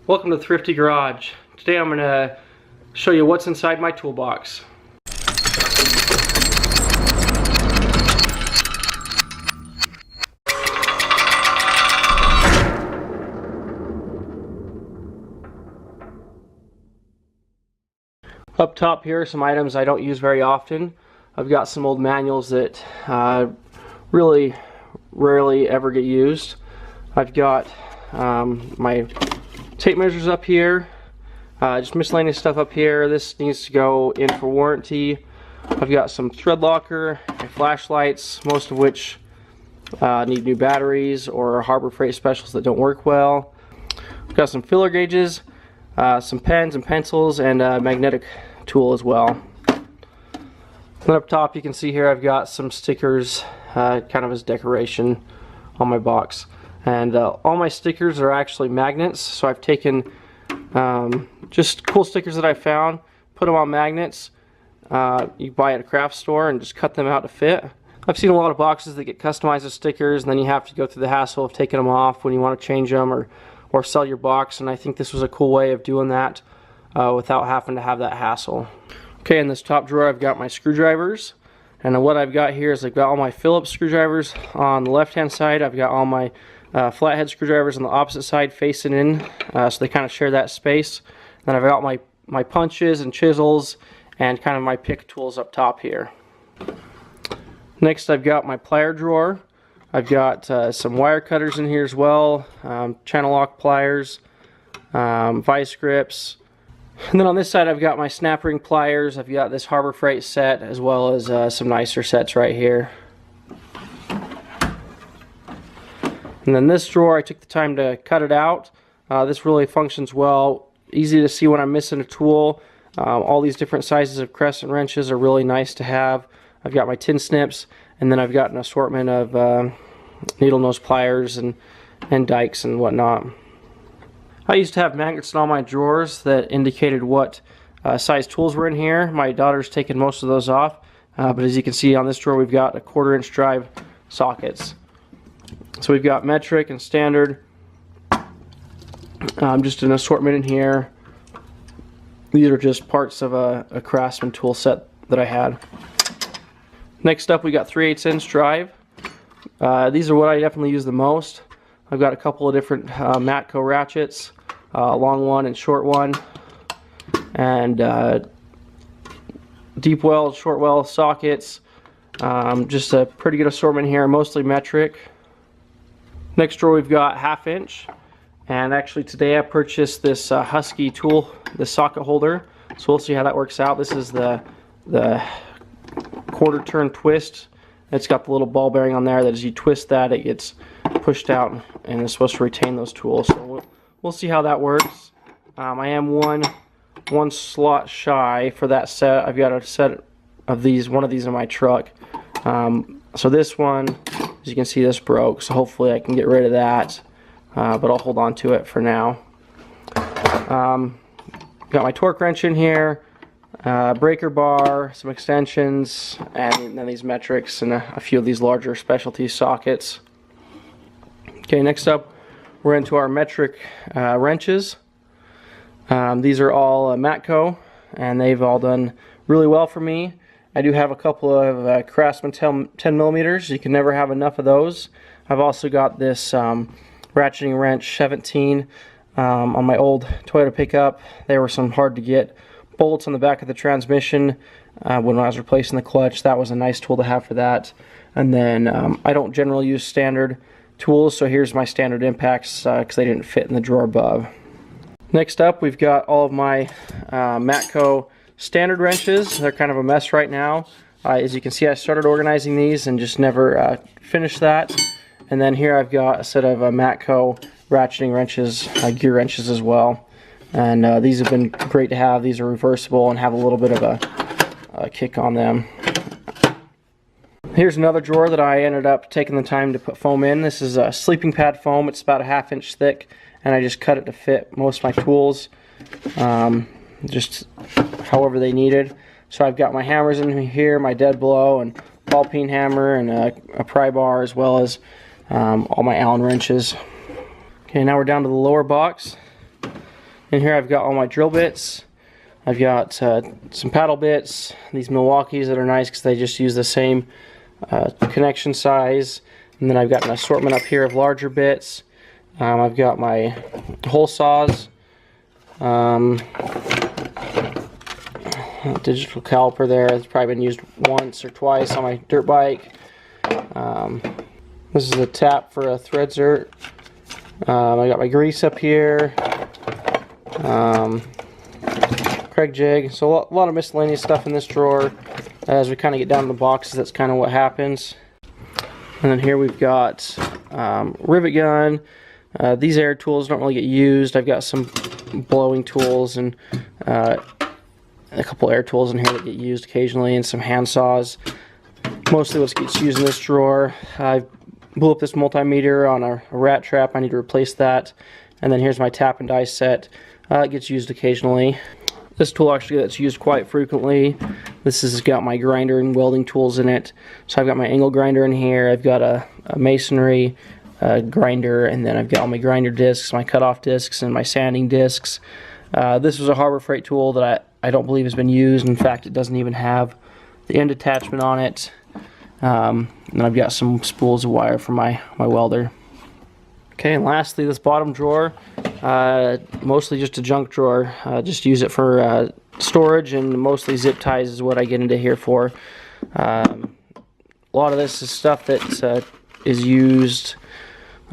Welcome to Thrifty Garage. Today I'm going to show you what's inside my toolbox. Up top here are some items I don't use very often. I've got some old manuals that really rarely ever get used. I've got my tape measures up here, just miscellaneous stuff up here. This needs to go in for warranty. I've got some thread locker, flashlights, most of which need new batteries or Harbor Freight specials that don't work well. I've got some filler gauges, some pens and pencils, and a magnetic tool as well. Then up top you can see here I've got some stickers kind of as decoration on my box. And all my stickers are actually magnets, so I've taken just cool stickers that I found, put them on magnets. You buy at a craft store and just cut them out to fit. I've seen a lot of boxes that get customized with stickers and then you have to go through the hassle of taking them off when you want to change them or sell your box, and I think this was a cool way of doing that without having to have that hassle. Okay, in this top drawer I've got my screwdrivers, and what I've got here is I've got all my Phillips screwdrivers on the left hand side. I've got all my flathead screwdrivers on the opposite side facing in, so they kind of share that space. Then I've got my punches and chisels and kind of my pick tools up top here. Next I've got my plier drawer. I've got some wire cutters in here as well, channel lock pliers, vice grips. And then on this side I've got my snap ring pliers. I've got this Harbor Freight set as well as some nicer sets right here. And then this drawer, I took the time to cut it out. This really functions well. Easy to see when I'm missing a tool. All these different sizes of crescent wrenches are really nice to have. I've got my tin snips, and then I've got an assortment of needle nose pliers and dikes and whatnot. I used to have magnets in all my drawers that indicated what size tools were in here. My daughter's taken most of those off, but as you can see on this drawer we've got a 1/4 inch drive sockets. So we've got metric and standard, just an assortment in here. These are just parts of a craftsman tool set that I had. Next up we got 3/8 inch drive. These are what I definitely use the most. I've got a couple of different Matco ratchets, long one and short one, and deep well, short well sockets. Just a pretty good assortment here, mostly metric. Next drawer we've got 1/2 inch, and actually today I purchased this Husky tool, the socket holder, so we'll see how that works out. This is the 1/4 turn twist. It's got the little ball bearing on there that as you twist that it gets pushed out and it's supposed to retain those tools. So we'll see how that works. I am one slot shy for that set. I've got a set of these, one of these in my truck. So this one, as you can see, this broke, so hopefully I can get rid of that, but I'll hold on to it for now. Got my torque wrench in here, breaker bar, some extensions, and then these metrics and a few of these larger specialty sockets. Okay, next up we're into our metric wrenches. These are all Matco, and they've all done really well for me. I do have a couple of Craftsman 10 millimeters. You can never have enough of those. I've also got this ratcheting wrench 17 on my old Toyota pickup. They were some hard to get bolts on the back of the transmission when I was replacing the clutch. That was a nice tool to have for that. And then I don't generally use standard tools, so here's my standard impacts because they didn't fit in the drawer above. Next up we've got all of my Matco standard wrenches. They're kind of a mess right now. As you can see, I started organizing these and just never finished that. And then here I've got a set of Matco ratcheting wrenches, gear wrenches as well. And these have been great to have. These are reversible and have a little bit of a kick on them. Here's another drawer that I ended up taking the time to put foam in. This is a sleeping pad foam. It's about a 1/2 inch thick, and I just cut it to fit most of my tools, just however they needed. So I've got my hammers in here, my dead blow and ball peen hammer, and a pry bar, as well as all my Allen wrenches. Okay, now we're down to the lower box. In here I've got all my drill bits. I've got some paddle bits, these Milwaukees that are nice because they just use the same connection size. And then I've got an assortment up here of larger bits. I've got my hole saws, digital caliper there. It's probably been used once or twice on my dirt bike. This is a tap for a thread zert. I got my grease up here. Craig jig. So a lot of miscellaneous stuff in this drawer. As we kind of get down to the boxes, that's kind of what happens. And then here we've got rivet gun. These air tools don't really get used. I've got some blowing tools and a couple air tools in here that get used occasionally, and some hand saws. Mostly what gets used in this drawer. I blew up this multimeter on a rat trap. I need to replace that. And then here's my tap and die set. It gets used occasionally. This tool actually gets used quite frequently. This has got my grinder and welding tools in it. So I've got my angle grinder in here. I've got a masonry grinder, and then I've got all my grinder discs, my cutoff discs, and my sanding discs. This was a Harbor Freight tool that I don't believe has been used. In fact, it doesn't even have the end attachment on it. And I've got some spools of wire for my welder. Okay, and lastly, this bottom drawer, mostly just a junk drawer. Just use it for storage, and mostly zip ties is what I get into here for. A lot of this is stuff that is used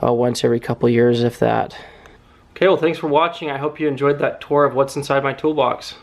once every couple years, if that. Okay, well, thanks for watching. I hope you enjoyed that tour of what's inside my toolbox.